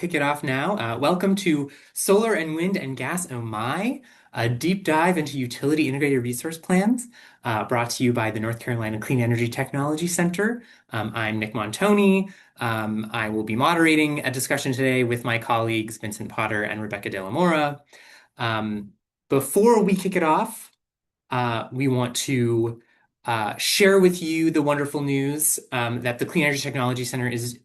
kick it off now. Welcome to Solar and Wind and Gas Oh My, a deep dive into utility integrated resource plans, brought to you by the North Carolina Clean Energy Technology Center. I'm Nick Montoni. I will be moderating a discussion today with my colleagues Vincent Potter and Rebecca De La Mora. Um, Before we kick it off, we want to share with you the wonderful news that the Clean Energy Technology Center is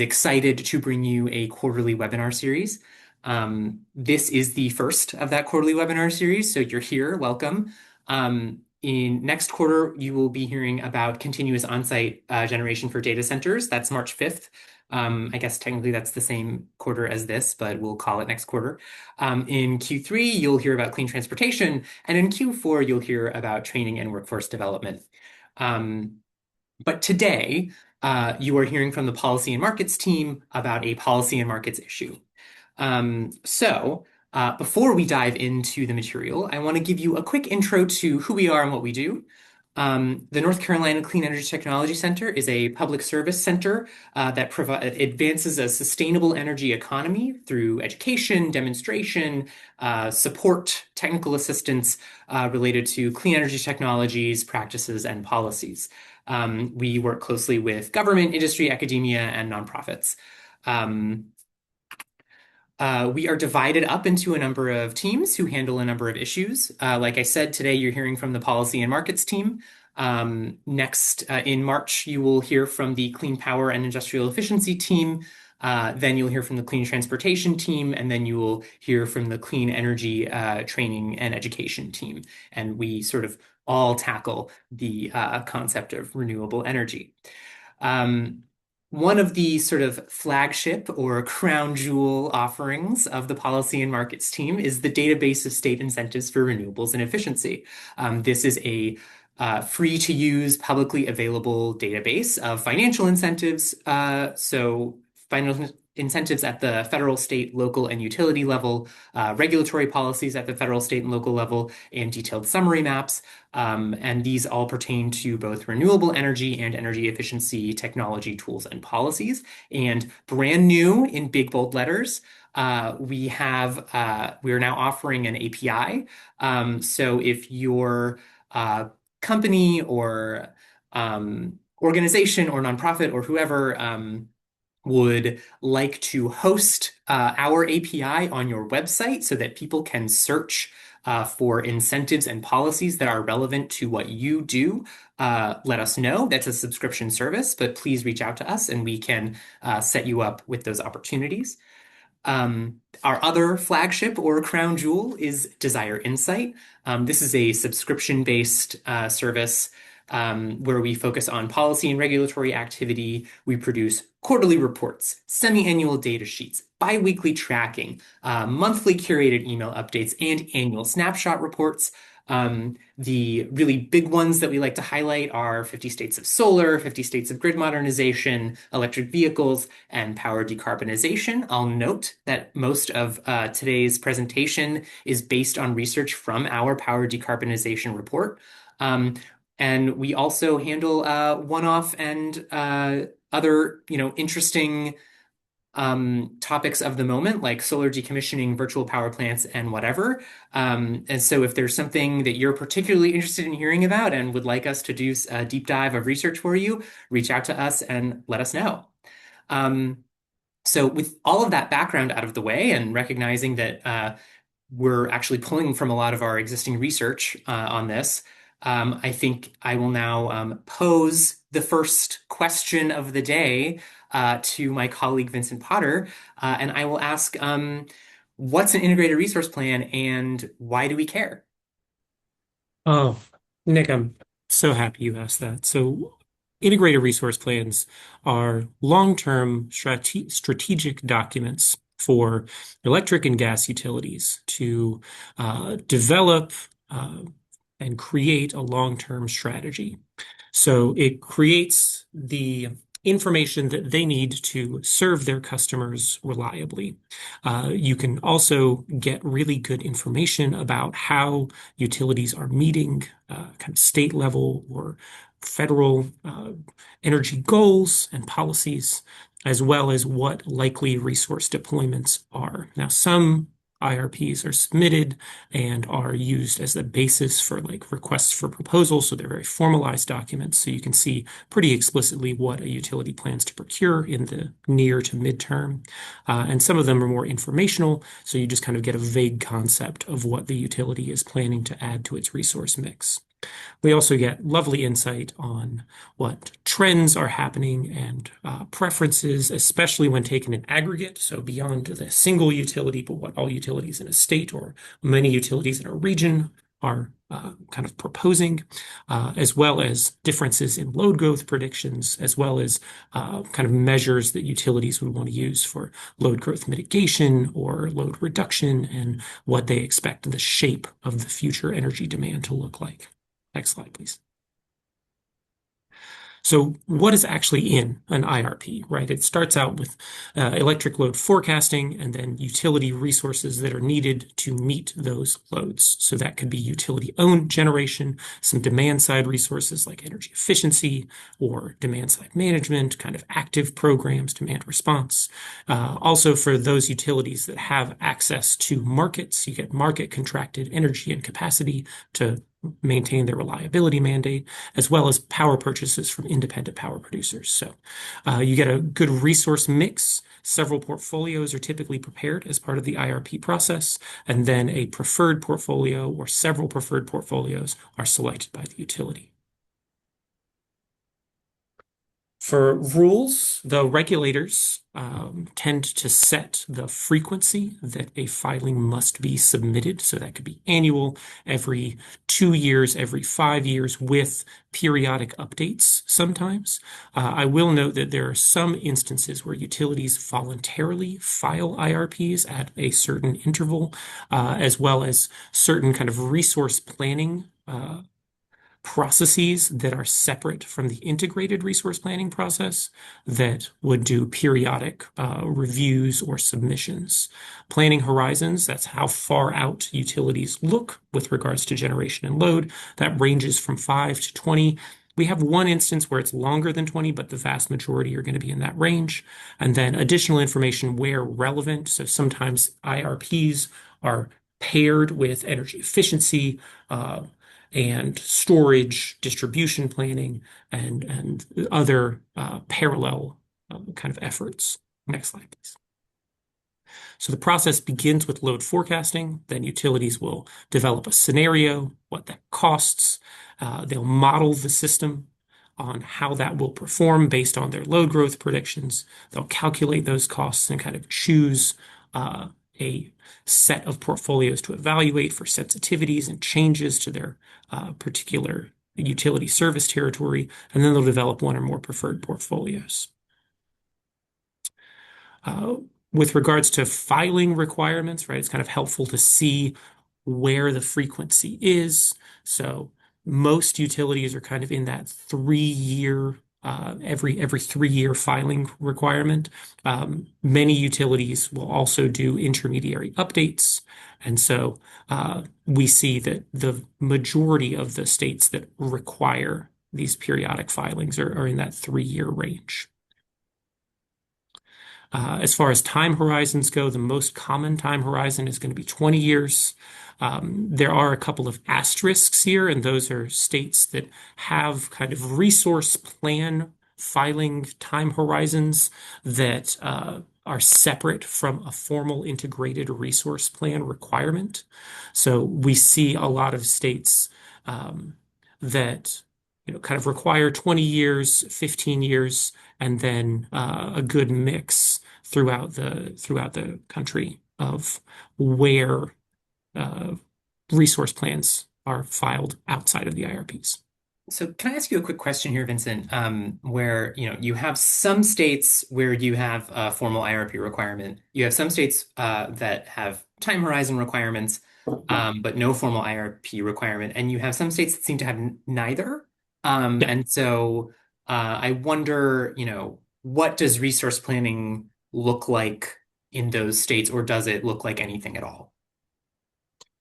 excited to bring you a quarterly webinar series. This is the first of that quarterly webinar series, so you're here, welcome. In next quarter, you will be hearing about continuous on-site generation for data centers. That's March 5th. I guess technically that's the same quarter as this, but we'll call it next quarter. In Q3, you'll hear about clean transportation, and in Q4, you'll hear about training and workforce development. But today, you are hearing from the policy and markets team about a policy and markets issue. Before we dive into the material, I want to give you a quick intro to who we are and what we do. The North Carolina Clean Energy Technology Center is a public service center that advances a sustainable energy economy through education, demonstration, support, technical assistance related to clean energy technologies, practices, and policies. We work closely with government, industry, academia, and nonprofits. We are divided up into a number of teams who handle a number of issues. Like I said, today you're hearing from the policy and markets team. Next, in March, you will hear from the clean power and industrial efficiency team. Then you'll hear from the clean transportation team, and then you will hear from the clean energy training and education team. And we sort of all tackle the concept of renewable energy. One of the sort of flagship or crown jewel offerings of the policy and markets team is the database of state incentives for renewables and efficiency. This is a free to use, publicly available database of financial incentives. Financial incentives at the federal, state, local, and utility level, regulatory policies at the federal, state, and local level, and detailed summary maps. And these all pertain to both renewable energy and energy efficiency technology tools and policies. And brand new in big bold letters, we are now offering an API. So if your company or organization or nonprofit or whoever would like to host our API on your website so that people can search for incentives and policies that are relevant to what you do, let us know. That's a subscription service, but please reach out to us and we can set you up with those opportunities. Our other flagship or crown jewel is Desire Insight. This is a subscription-based service where we focus on policy and regulatory activity. We produce quarterly reports, semi-annual data sheets, bi-weekly tracking, monthly curated email updates, and annual snapshot reports. The really big ones that we like to highlight are 50 states of solar, 50 states of grid modernization, electric vehicles, and power decarbonization. I'll note that most of today's presentation is based on research from our power decarbonization report. And we also handle one-off and other, interesting topics of the moment, like solar decommissioning, virtual power plants, and whatever. And so if there's something that you're particularly interested in hearing about and would like us to do a deep dive of research for you, reach out to us and let us know. So with all of that background out of the way and recognizing that we're actually pulling from a lot of our existing research on this, I think I will now pose the first question of the day to my colleague Vincent Potter, and I will ask, what's an integrated resource plan and why do we care? Oh, Nick, I'm so happy you asked that. So, integrated resource plans are long-term strategic documents for electric and gas utilities to develop and create a long-term strategy. So it creates the information that they need to serve their customers reliably. You can also get really good information about how utilities are meeting kind of state level or federal energy goals and policies. as well as what likely resource deployments are. Now, some IRPs are submitted and are used as the basis for like requests for proposals. So they're very formalized documents. So you can see pretty explicitly what a utility plans to procure in the near to midterm. And some of them are more informational. So you just kind of get a vague concept of what the utility is planning to add to its resource mix. We also get lovely insight on what trends are happening and preferences, especially when taken in aggregate. So beyond the single utility, but what all utilities in a state or many utilities in a region are kind of proposing, as well as differences in load growth predictions, as well as kind of measures that utilities would want to use for load growth mitigation or load reduction and what they expect the shape of the future energy demand to look like. Next slide, please. So what is actually in an IRP, right? It starts out with electric load forecasting and then utility resources that are needed to meet those loads. So that could be utility-owned generation, some demand-side resources like energy efficiency or demand-side management, kind of active programs, demand response. Also for those utilities that have access to markets, you get market contracted energy and capacity to maintain their reliability mandate, as well as power purchases from independent power producers. So you get a good resource mix. Several portfolios are typically prepared as part of the IRP process, and then a preferred portfolio or several preferred portfolios are selected by the utility. For rules, the regulators tend to set the frequency that a filing must be submitted. So that could be annual, every 2 years, every 5 years, with periodic updates sometimes. I will note that there are some instances where utilities voluntarily file IRPs at a certain interval, as well as certain kind of resource planning processes that are separate from the integrated resource planning process that would do periodic reviews or submissions. Planning horizons, that's how far out utilities look with regards to generation and load. That ranges from 5 to 20. We have one instance where it's longer than 20, but the vast majority are going to be in that range. And then additional information where relevant. So sometimes IRPs are paired with energy efficiency, and storage, distribution planning, and other parallel kind of efforts. Next slide, please. So the process begins with load forecasting. Then utilities will develop a scenario, what that costs. They'll model the system on how that will perform based on their load growth predictions. They'll calculate those costs and kind of choose a set of portfolios to evaluate for sensitivities and changes to their particular utility service territory, and then they'll develop one or more preferred portfolios. With regards to filing requirements, right, it's kind of helpful to see where the frequency is. So most utilities are kind of in that 3 year, every 3 year filing requirement. Many utilities will also do intermediary updates. And so we see that the majority of the states that require these periodic filings are in that 3 year range. As far as time horizons go, the most common time horizon is going to be 20 years. There are a couple of asterisks here, and those are states that have kind of resource plan filing time horizons that are separate from a formal integrated resource plan requirement. So we see a lot of states that kind of require 20 years, 15 years, and then a good mix throughout the country of where resource plans are filed outside of the IRPs. So can I ask you a quick question here, Vincent? Where, you have some states where you have a formal IRP requirement. You have some states that have time horizon requirements, but no formal IRP requirement. And you have some states that seem to have neither. Yeah. And so I wonder, what does resource planning look like in those states, or does it look like anything at all?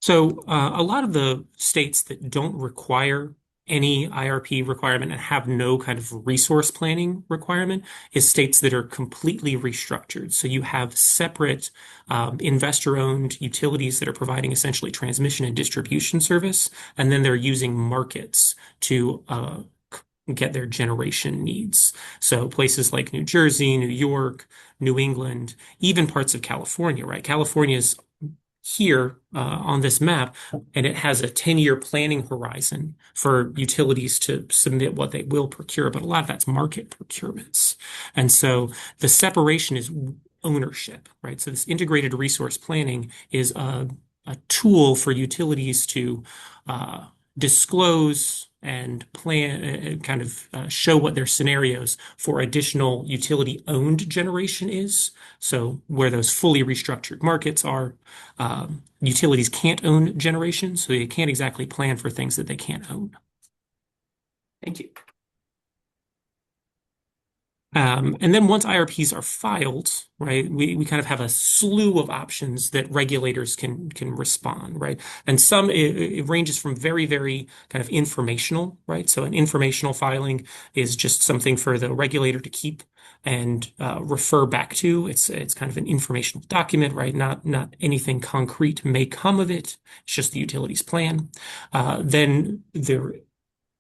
So a lot of the states that don't require any IRP requirement and have no kind of resource planning requirement is states that are completely restructured. So you have separate investor-owned utilities that are providing essentially transmission and distribution service, and then they're using markets to get their generation needs. So places like New Jersey, New York, New England, even parts of California, right? California is here on this map, and it has a 10-year planning horizon for utilities to submit what they will procure, but a lot of that's market procurements. And so the separation is ownership, right? So this integrated resource planning is a tool for utilities to uh, disclose and plan and kind of show what their scenarios for additional utility-owned generation is. So where those fully restructured markets are, utilities can't own generation, so they can't exactly plan for things that they can't own. Thank you. And then once IRPs are filed, right, we kind of have a slew of options that regulators can respond, right? And some it ranges from very, very kind of informational, right? So an informational filing is just something for the regulator to keep and refer back to. It's kind of an informational document, right? Not anything concrete may come of it. It's just the utilities plan. Then there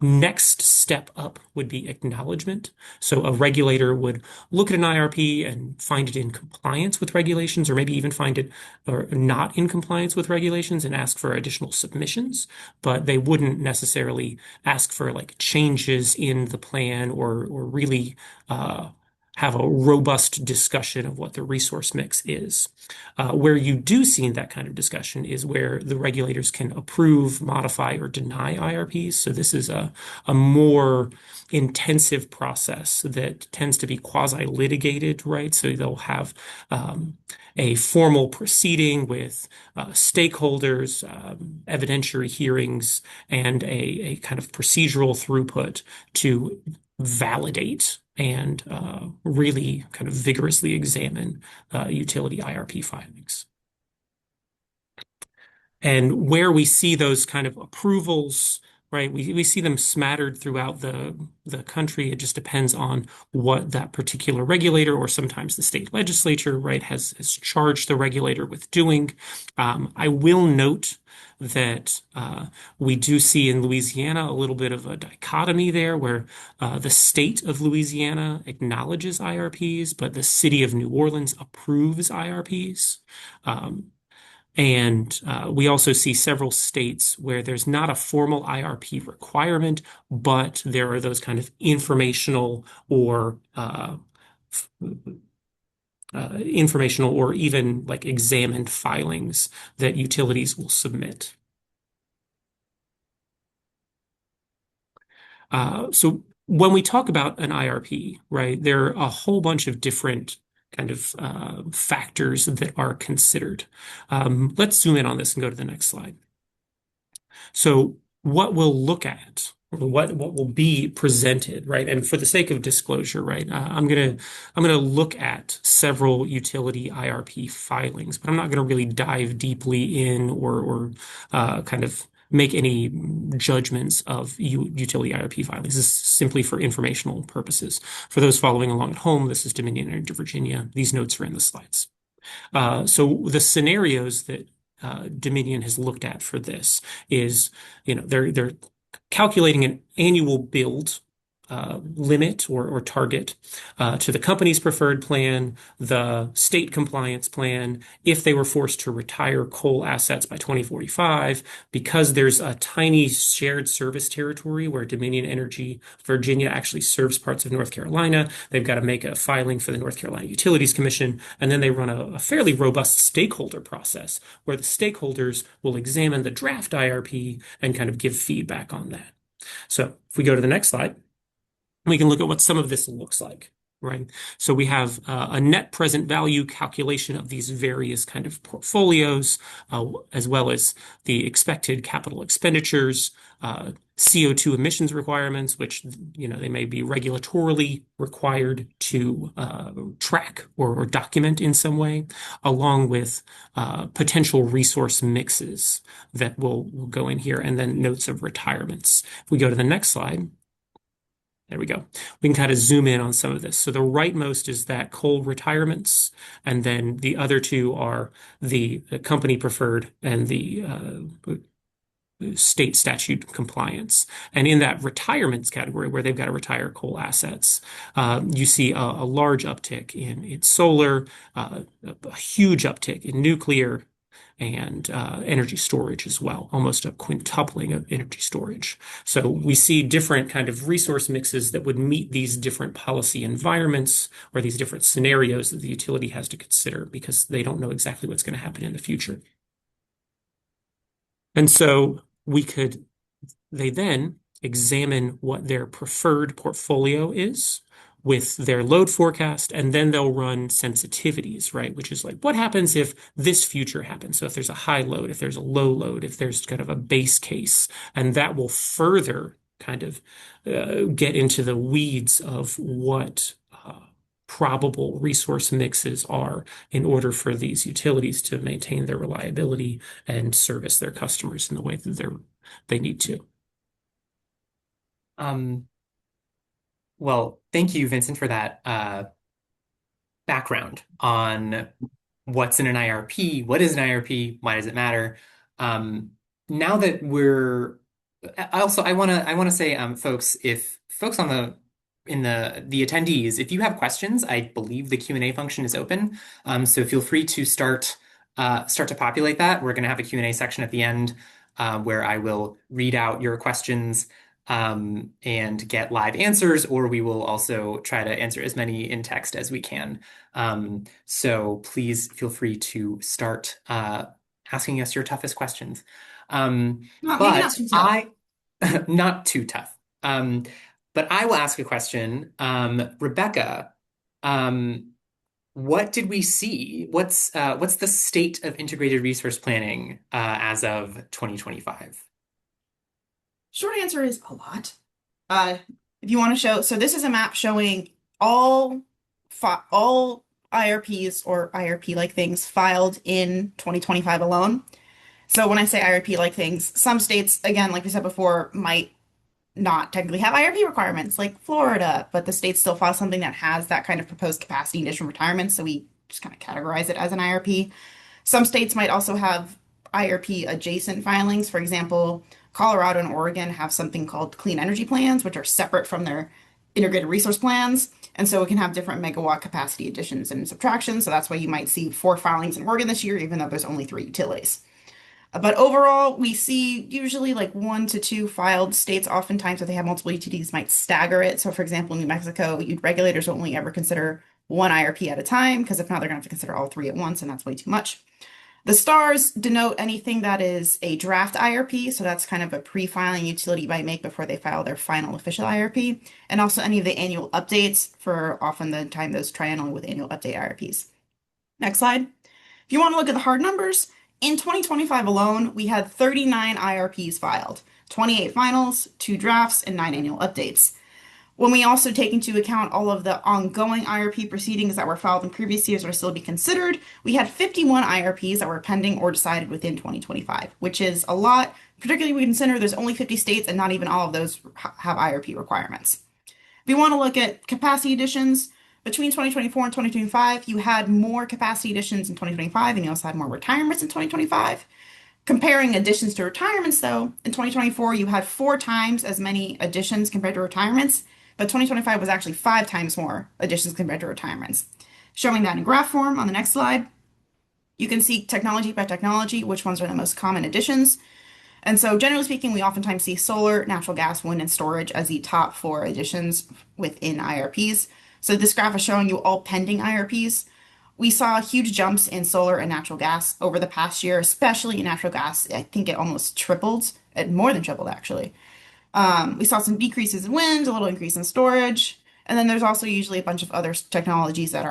Next step up would be acknowledgement. So a regulator would look at an IRP and find it in compliance with regulations, or maybe even find it or not in compliance with regulations and ask for additional submissions. But they wouldn't necessarily ask for like changes in the plan or really have a robust discussion of what the resource mix is. Where you do see that kind of discussion is where the regulators can approve, modify, or deny IRPs. So this is a more intensive process that tends to be quasi-litigated, right? So they'll have a formal proceeding with stakeholders, evidentiary hearings, and a kind of procedural throughput to validate and really kind of vigorously examine utility IRP filings. And where we see those kind of approvals, right, we see them smattered throughout the country. It just depends on what that particular regulator or sometimes the state legislature, right, has charged the regulator with doing. I will note that we do see in Louisiana a little bit of a dichotomy there where the state of Louisiana acknowledges IRPs, but the city of New Orleans approves IRPs. And we also see several states where there's not a formal IRP requirement, but there are those kind of informational or informational or even like examined filings that utilities will submit. So when we talk about an IRP, right, there are a whole bunch of different kind of factors that are considered. Let's zoom in on this and go to the next slide. So what we'll look at, or what will be presented, right? And for the sake of disclosure, right, I'm gonna look at several utility IRP filings, but I'm not gonna really dive deeply in or kind of make any judgments of utility IRP filings. This is simply for informational purposes. For those following along at home, this is Dominion Energy Virginia. These notes are in the slides. So the scenarios that Dominion has looked at for this is, they're calculating an annual build limit or target to the company's preferred plan, the state compliance plan, if they were forced to retire coal assets by 2045, because there's a tiny shared service territory where Dominion Energy Virginia actually serves parts of North Carolina. They've got to make a filing for the North Carolina Utilities Commission, and then they run a fairly robust stakeholder process where the stakeholders will examine the draft IRP and kind of give feedback on that. So if we go to the next slide, we can look at what some of this looks like, right? So we have a net present value calculation of these various kind of portfolios, as well as the expected capital expenditures, CO2 emissions requirements, which, they may be regulatorily required to track or document in some way, along with potential resource mixes that will go in here, and then notes of retirements. If we go to the next slide, there we go. We can kind of zoom in on some of this. So the rightmost is that coal retirements, and then the other two are the company preferred and the state statute compliance. And in that retirements category, where they've got to retire coal assets, you see a large uptick in solar, a huge uptick in nuclear, and energy storage as well, almost a quintupling of energy storage. So we see different kind of resource mixes that would meet these different policy environments or these different scenarios that the utility has to consider because they don't know exactly what's going to happen in the future. And so they then examine what their preferred portfolio is with their load forecast, and then they'll run sensitivities, right? Which is like, what happens if this future happens? So if there's a high load, if there's a low load, if there's kind of a base case, and that will further kind of get into the weeds of what probable resource mixes are in order for these utilities to maintain their reliability and service their customers in the way that they need to. Um, well, thank you, Vincent, for that background on what's in an IRP, what is an IRP, why does it matter? Um, now that I want to say, folks, if folks on the attendees, if you have questions, I believe the Q&A function is open. So feel free to start to populate that. We're going to have a Q&A section at the end where I will read out your questions and get live answers, or we will also try to answer as many in text as we can. So please feel free to start asking us your toughest questions. Maybe not But too tough. not too tough. But I will ask a question. Rebecca, um, what did we see? What's the state of integrated resource planning as of 2025? Short answer is a lot. Uh, if you want to show, so this is a map showing all IRPs or IRP-like things filed in 2025 alone. So when I say IRP-like things, some states, again, like we said before, might not technically have IRP requirements, like Florida, but the states still file something that has that kind of proposed capacity addition retirement, so we just kind of categorize it as an IRP. Some states might also have IRP adjacent filings. For example, Colorado and Oregon have something called clean energy plans, which are separate from their integrated resource plans. And so it can have different megawatt capacity additions and subtractions. So that's why you might see 4 filings in Oregon this year, even though there's only 3 utilities. But overall, we see usually like 1 to 2 filed states. Oftentimes, if they have multiple utilities, might stagger it. So, for example, in New Mexico, regulators only ever consider one IRP at a time because if not, they're going to have to consider all 3 at once, and that's way too much. The stars denote anything that is a draft IRP, so that's kind of a pre-filing utility might make before they file their final official IRP, and also any of the annual updates for often the time those triennial with annual update IRPs. Next slide. If you want to look at the hard numbers, in 2025 alone, we had 39 IRPs filed, 28 finals, 2 drafts, and 9 annual updates. When we also take into account all of the ongoing IRP proceedings that were filed in previous years or still to be considered, we had 51 IRPs that were pending or decided within 2025, which is a lot, particularly when we consider there's only 50 states and not even all of those have IRP requirements. If you want to look at capacity additions, between 2024 and 2025, you had more capacity additions in 2025, and you also had more retirements in 2025. Comparing additions to retirements, though, in 2024, you had 4 times as many additions compared to retirements, but 2025 was actually 5 times more additions compared to retirements. Showing that in graph form on the next slide, you can see technology by technology, which ones are the most common additions. And so, generally speaking, we oftentimes see solar, natural gas, wind, and storage as the top 4 additions within IRPs. So, this graph is showing you all pending IRPs. We saw huge jumps in solar and natural gas over the past year, especially in natural gas. I think it almost tripled, it more than tripled actually. We saw some decreases in wind, a little increase in storage. And then there's also usually a bunch of other technologies that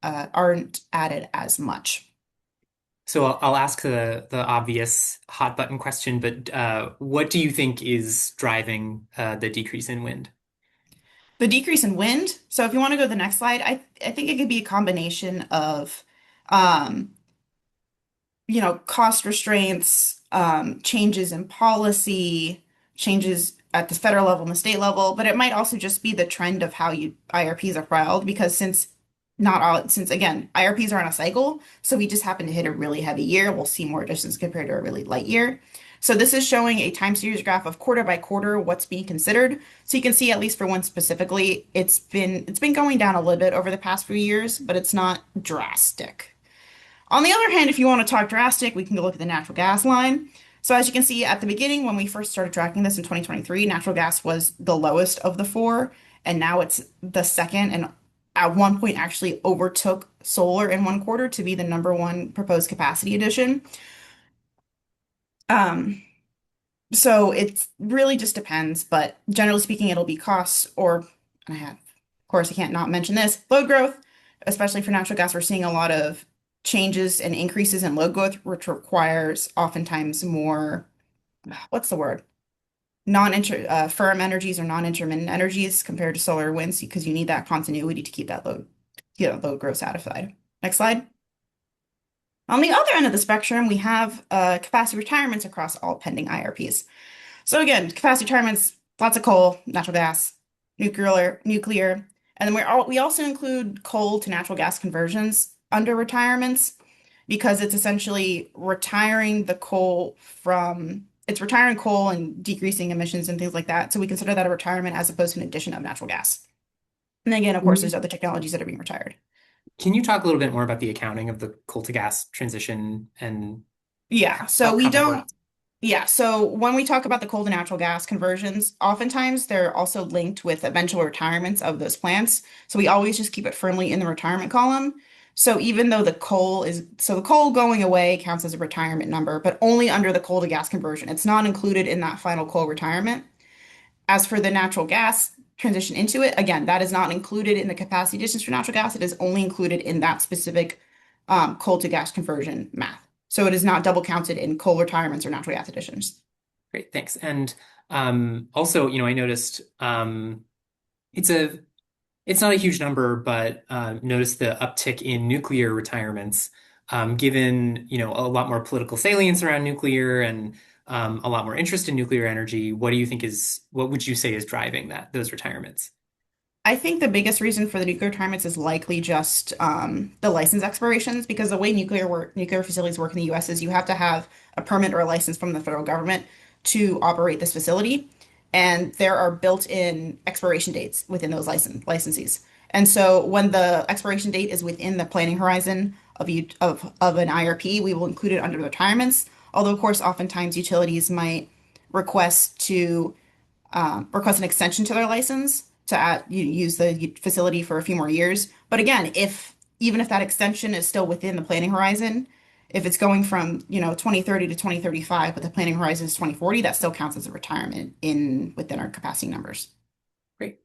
aren't added as much. So I'll ask the obvious hot button question, but what do you think is driving the decrease in wind? The decrease in wind. So if you want to go to the next slide, I think it could be a combination of um, cost restraints, changes in policy, changes at the federal level and the state level, but it might also just be the trend of how IRPs are filed because since again, IRPs are on a cycle, so we just happen to hit a really heavy year, we'll see more additions compared to a really light year. So this is showing a time series graph of quarter by quarter what's being considered. So you can see at least for one specifically, it's been going down a little bit over the past few years, but it's not drastic. On the other hand, if you want to talk drastic, we can go look at the natural gas line. So as you can see at the beginning, when we first started tracking this in 2023, natural gas was the lowest of the four, and now it's the second, and at one point actually overtook solar in one quarter to be the number one proposed capacity addition. Um, so it really just depends, but generally speaking, it'll be costs or of course, I can't not mention this, load growth, especially for natural gas. We're seeing a lot of changes and increases in load growth, which requires oftentimes more, what's the word? Non-inter firm energies or non-intermittent energies compared to solar or winds because you need that continuity to keep that load growth satisfied. Next slide. On the other end of the spectrum, we have capacity retirements across all pending IRPs. So again, capacity retirements, lots of coal, natural gas, nuclear, and then we also include coal to natural gas conversions under retirements because it's essentially it's retiring coal and decreasing emissions and things like that. So we consider that a retirement as opposed to an addition of natural gas. And again, of course, there's other technologies that are being retired. Can you talk a little bit more about the accounting of the coal to gas transition and Yeah, so we how that works? don't Yeah, so when we talk about the coal to natural gas conversions, oftentimes they're also linked with eventual retirements of those plants. So we always just keep it firmly in the retirement column. So even though the coal going away counts as a retirement number, but only under the coal to gas conversion. It's not included in that final coal retirement. As for the natural gas transition into it, again, that is not included in the capacity additions for natural gas. It is only included in that specific coal to gas conversion math. So it is not double counted in coal retirements or natural gas additions. Great, thanks. And also, I noticed it's a it's not a huge number, but notice the uptick in nuclear retirements, given, a lot more political salience around nuclear and a lot more interest in nuclear energy. What would you say is driving those retirements? I think the biggest reason for the nuclear retirements is likely just the license expirations, because the way nuclear facilities work in the U.S. is you have to have a permit or a license from the federal government to operate this facility, and there are built-in expiration dates within those licensees. And so when the expiration date is within the planning horizon of an IRP, we will include it under the retirements. Although, of course, oftentimes utilities might request to request an extension to their license to use the facility for a few more years. But again, if even if that extension is still within the planning horizon, if it's going from 2030 to 2035, but the planning horizon is 2040, that still counts as a retirement in within our capacity numbers. Great.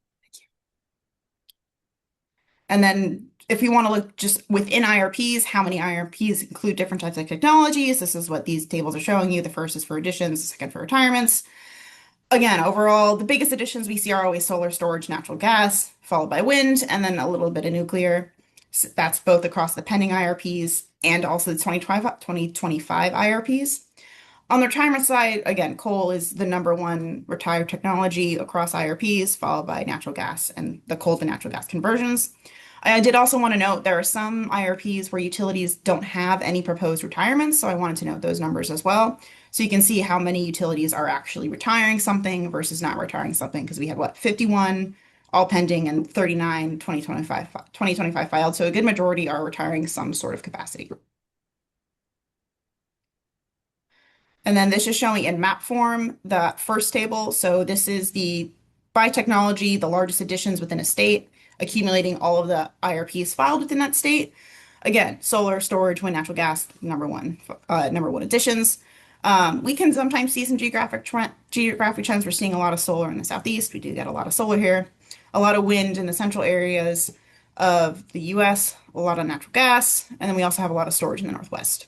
And then if you want to look just within IRPs, how many IRPs include different types of technologies? This is what these tables are showing you. The first is for additions, the second for retirements. Again, overall, the biggest additions we see are always solar storage, natural gas, followed by wind, and then a little bit of nuclear. So that's both across the pending IRPs and also the 2025 IRPs. On the retirement side, again, coal is the number one retired technology across IRPs, followed by natural gas and the coal to natural gas conversions. I did also want to note there are some IRPs where utilities don't have any proposed retirements, so I wanted to note those numbers as well. So you can see how many utilities are actually retiring something versus not retiring something, because we had 51 all pending and 39 2025 filed. So a good majority are retiring some sort of capacity. And then this is showing in map form the first table. So this is by technology, the largest additions within a state, accumulating all of the IRPs filed within that state. Again, solar, storage, wind, natural gas, number one additions. We can sometimes see some geographic trends. We're seeing a lot of solar in the southeast. We do get a lot of solar here. a lot of wind in the central areas of the US, a lot of natural gas, and then we also have a lot of storage in the Northwest.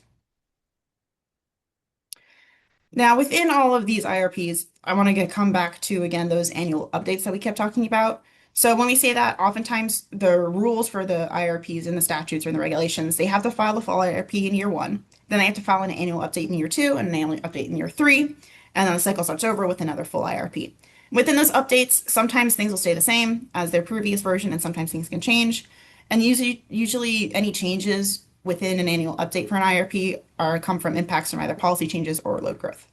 Now, within all of these IRPs, I want to come back to again those annual updates that we kept talking about. So when we say that, oftentimes the rules for the IRPs and the statutes or the regulations, they have to file the full IRP in year one. Then they have to file an annual update in year two and an annual update in year three. And then the cycle starts over with another full IRP. Within those updates, sometimes things will stay the same as their previous version, and sometimes things can change. And usually any changes within an annual update for an IRP are come from impacts from either policy changes or load growth.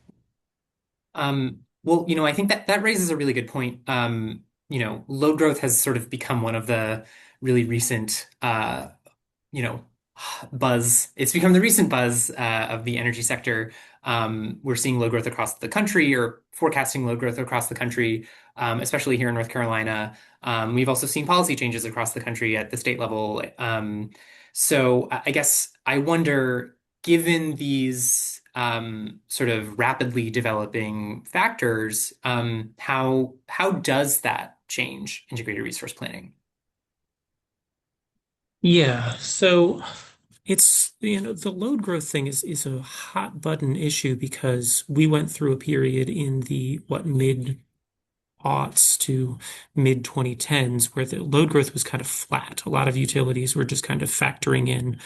Well, I think that raises a really good point. Load growth has sort of become one of the really recent, you know, buzz. It's become the recent buzz of the energy sector. We're seeing load growth across the country or forecasting load growth across the country, especially here in North Carolina. We've also seen policy changes across the country at the state level. So I guess I wonder, given these sort of rapidly developing factors, how does that change integrated resource planning? Yeah, so the load growth thing is a hot button issue because we went through a period in the mid aughts to mid 2010s where the load growth was kind of flat. A lot of utilities were just kind of factoring in,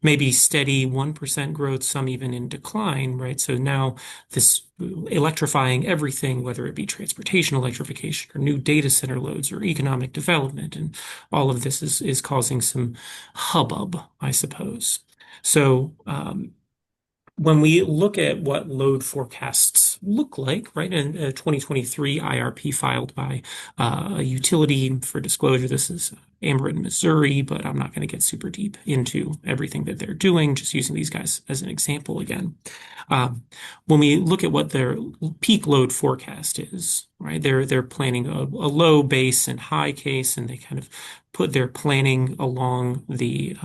maybe steady 1% growth, some even in decline, right? So now this electrifying everything, whether it be transportation electrification or new data center loads or economic development, and all of this is causing some hubbub, I suppose. So, when we look at what load forecasts look like, right, in a 2023 IRP filed by a utility for disclosure, this is Ameren, Missouri, but I'm not going to get super deep into everything that they're doing, just using these guys as an example again. When we look at what their peak load forecast is, right, they're planning a low base and high case, and they kind of put their planning along the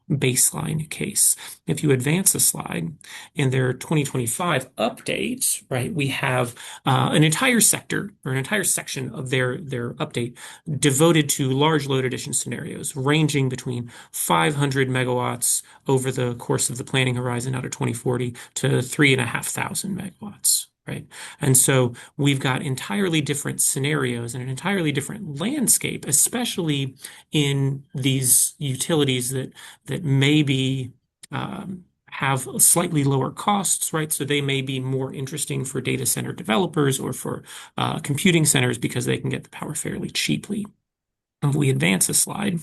baseline case. If you advance a slide in their 2025 update, right, we have an entire sector or an entire section of their update devoted to large load addition scenarios ranging between 500 megawatts over the course of the planning horizon out of 2040 to 3,500 megawatts. Right. And so we've got entirely different scenarios and an entirely different landscape, especially in these utilities that maybe have slightly lower costs, right? So they may be more interesting for data center developers or for computing centers because they can get the power fairly cheaply. If we advance a slide,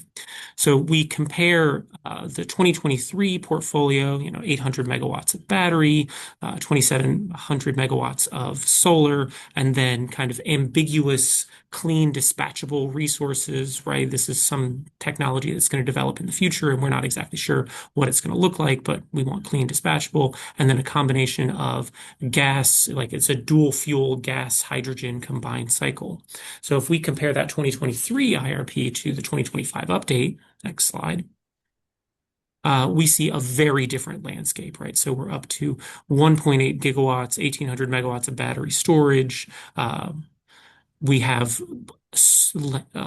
so we compare the 2023 portfolio, 800 megawatts of battery, 2,700 megawatts of solar, and then kind of ambiguous, clean, dispatchable resources, right? This is some technology that's going to develop in the future, and we're not exactly sure what it's going to look like, but we want clean, dispatchable, and then a combination of gas, like it's a dual fuel gas hydrogen combined cycle. So if we compare that 2023 IRP to the 2025 update, next slide, we see a very different landscape, right? So we're up to 1.8 gigawatts, 1,800 megawatts of battery storage. We have a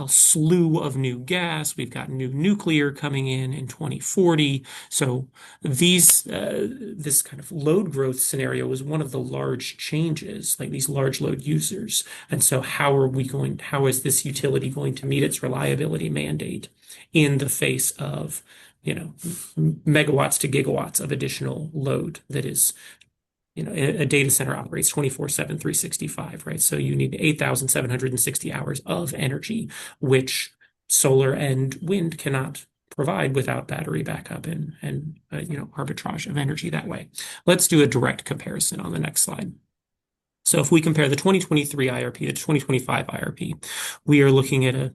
slew of new gas. We've got new nuclear coming in 2040. So this kind of load growth scenario is one of the large changes, like these large load users. And so how is this utility going to meet its reliability mandate in the face of, megawatts to gigawatts of additional load that is a data center operates 24/7, 365, right? So you need 8,760 hours of energy, which solar and wind cannot provide without battery backup and arbitrage of energy that way. Let's do a direct comparison on the next slide. So if we compare the 2023 IRP to 2025 IRP, we are looking at a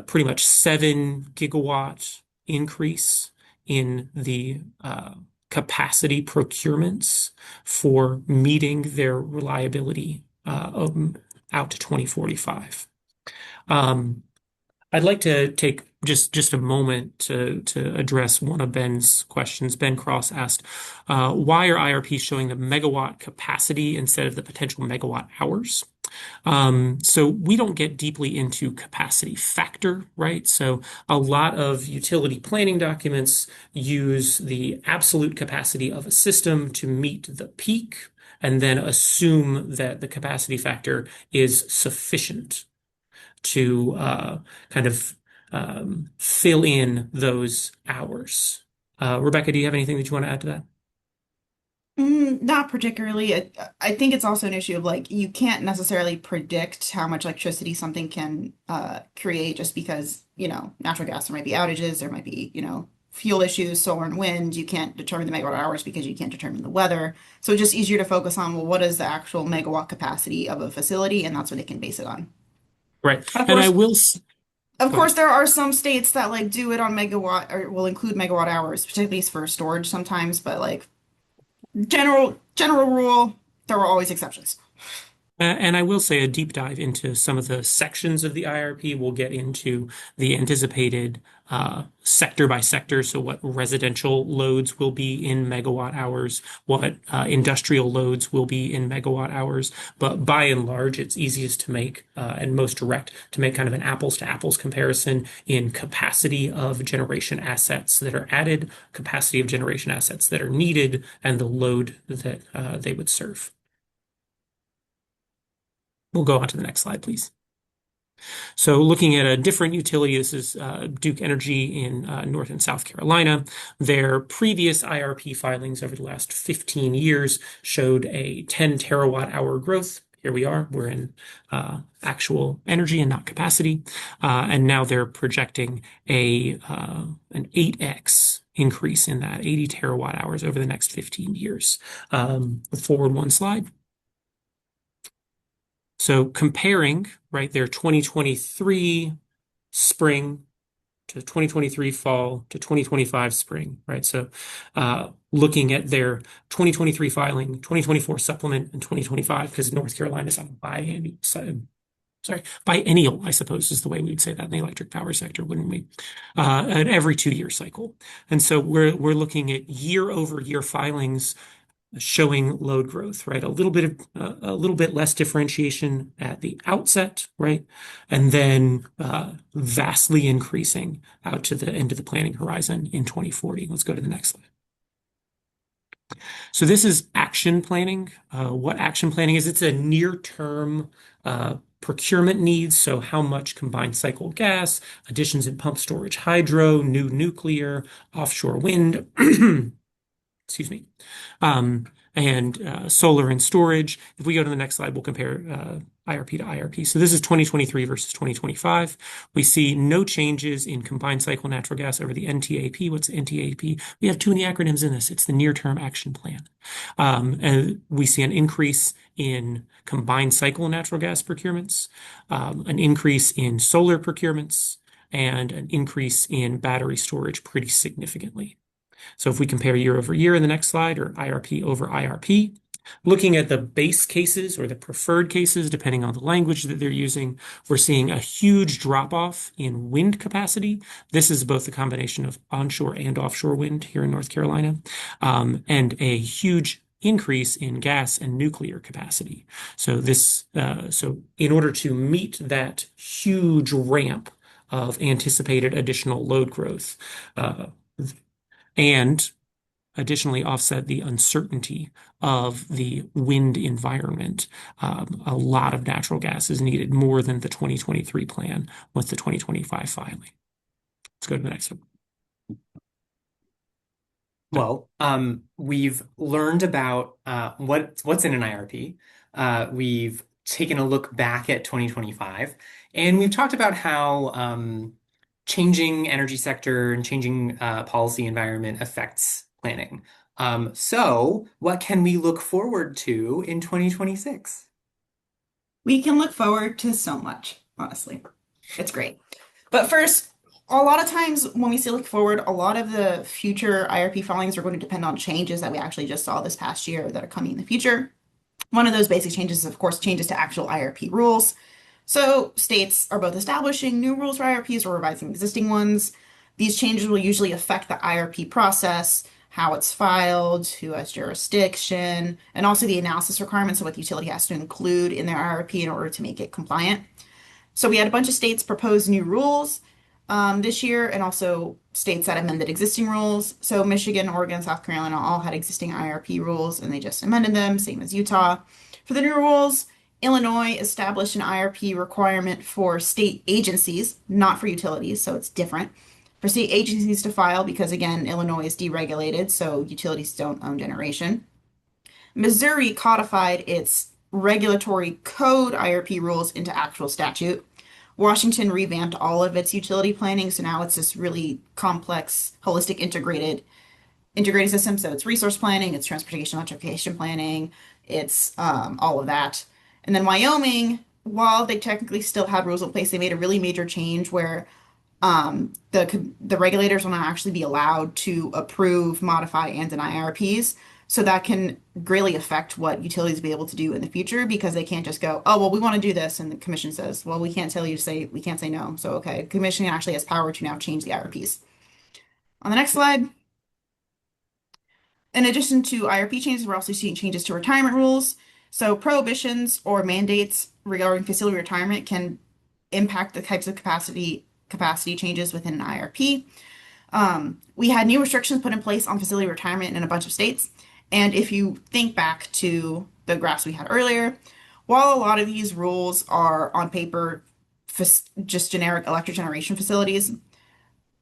pretty much 7 gigawatt increase in the capacity procurements for meeting their reliability out to 2045. I'd like to take just a moment to address one of Ben's questions. Ben Cross asked, why are IRPs showing the megawatt capacity instead of the potential megawatt hours? So we don't get deeply into capacity factor, right? So a lot of utility planning documents use the absolute capacity of a system to meet the peak and then assume that the capacity factor is sufficient to kind of fill in those hours. Rebecca, do you have anything that you want to add to that? Not particularly. I think it's also an issue of like you can't necessarily predict how much electricity something can create just because, natural gas, there might be outages, there might be, fuel issues, solar and wind. You can't determine the megawatt hours because you can't determine the weather. So it's just easier to focus on, well, what is the actual megawatt capacity of a facility? And that's what they can base it on. Right. Of And I course, will, of go course, ahead. there are some states that like do it on megawatt or will include megawatt hours, particularly for storage sometimes, but like general rule, there were always exceptions. And I will say a deep dive into some of the sections of the IRP. We'll get into the anticipated sector by sector. So, what residential loads will be in megawatt hours, what industrial loads will be in megawatt hours. But by and large, it's easiest to make and most direct to make kind of an apples to apples comparison in capacity of generation assets that are added, capacity of generation assets that are needed, and the load that they would serve. We'll go on to the next slide, please. So looking at a different utility, this is Duke Energy in North and South Carolina. Their previous IRP filings over the last 15 years showed a 10 terawatt hour growth. Here we are. We're in actual energy and not capacity. And now they're projecting an 8x increase in that 80 terawatt hours over the next 15 years. Forward one slide. So comparing, right, their 2023 spring to 2023 fall to 2025 spring, right? So looking at their 2023 filing, 2024 supplement, and 2025, because North Carolina's on a biennial, sorry, biennial, I suppose is the way we would say that in the electric power sector, wouldn't we? An every 2 year cycle. And so we're looking at year over year filings showing load growth, right? A little bit less differentiation at the outset, right? And then vastly increasing out to the end of the planning horizon in 2040. Let's go to the next slide. So this is action planning. What action planning is? It's a near-term procurement needs. So how much combined cycle gas, additions in pump storage hydro, new nuclear, offshore wind, excuse me, and solar and storage. If we go to the next slide, we'll compare IRP to IRP. So this is 2023 versus 2025. We see no changes in combined cycle natural gas over the NTAP. What's the NTAP? We have too many acronyms in this. It's the near-term action plan. And we see an increase in combined cycle natural gas procurements, an increase in solar procurements, and an increase in battery storage pretty significantly. So if we compare year over year in the next slide, or IRP over IRP, looking at the base cases or the preferred cases, depending on the language that they're using, we're seeing a huge drop off in wind capacity. This is both a combination of onshore and offshore wind here in North Carolina, and a huge increase in gas and nuclear capacity. So in order to meet that huge ramp of anticipated additional load growth, and additionally offset the uncertainty of the wind environment. A lot of natural gas is needed, more than the 2023 plan with the 2025 filing. Let's go to the next one. Well, we've learned about what's in an IRP. We've taken a look back at 2025, and we've talked about how changing energy sector and changing policy environment affects planning. So what can we look forward to in 2026? We can look forward to so much, honestly. It's great. But first, a lot of times when we say look forward, a lot of the future IRP filings are going to depend on changes that we actually just saw this past year that are coming in the future. One of those basic changes is, of course, changes to actual IRP rules. So states are both establishing new rules for IRPs or revising existing ones. These changes will usually affect the IRP process, how it's filed, who has jurisdiction, and also the analysis requirements of what the utility has to include in their IRP in order to make it compliant. So we had a bunch of states propose new rules this year, and also states that amended existing rules. So Michigan, Oregon, South Carolina all had existing IRP rules, and they just amended them, same as Utah. For the new rules, Illinois established an IRP requirement for state agencies, not for utilities, so it's different. For state agencies to file, because again, Illinois is deregulated, so utilities don't own generation. Missouri codified its regulatory code IRP rules into actual statute. Washington revamped all of its utility planning, so now it's this really complex, holistic, integrated system. So it's resource planning, it's transportation electrification planning, it's all of that. And then Wyoming, while they technically still had rules in place, they made a really major change where the regulators will not actually be allowed to approve, modify, and deny IRPs. So that can greatly affect what utilities will be able to do in the future because they can't just go, oh, well, we want to do this. And the commission says, well, we can't tell you to say, we can't say no. So, okay, the commission actually has power to now change the IRPs. On the next slide, in addition to IRP changes, we're also seeing changes to retirement rules. So prohibitions or mandates regarding facility retirement can impact the types of capacity changes within an IRP. We had new restrictions put in place on facility retirement in a bunch of states. And if you think back to the graphs we had earlier, while a lot of these rules are on paper just generic electric generation facilities,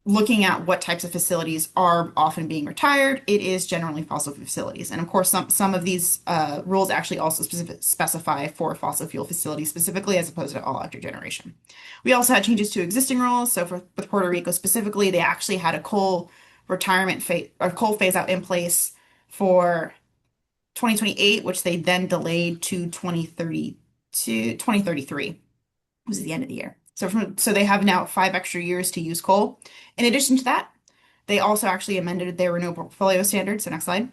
looking at what types of facilities are often being retired, it is generally fossil fuel facilities. And of course, some of these rules actually also specify for fossil fuel facilities specifically as opposed to all electric generation. We also had changes to existing rules. So with Puerto Rico specifically, they actually had a coal phase out in place for 2028, which they then delayed to 2033 was the end of the year. So they have now 5 extra years to use coal. In addition to that, they also actually amended their renewable portfolio standard. So next slide.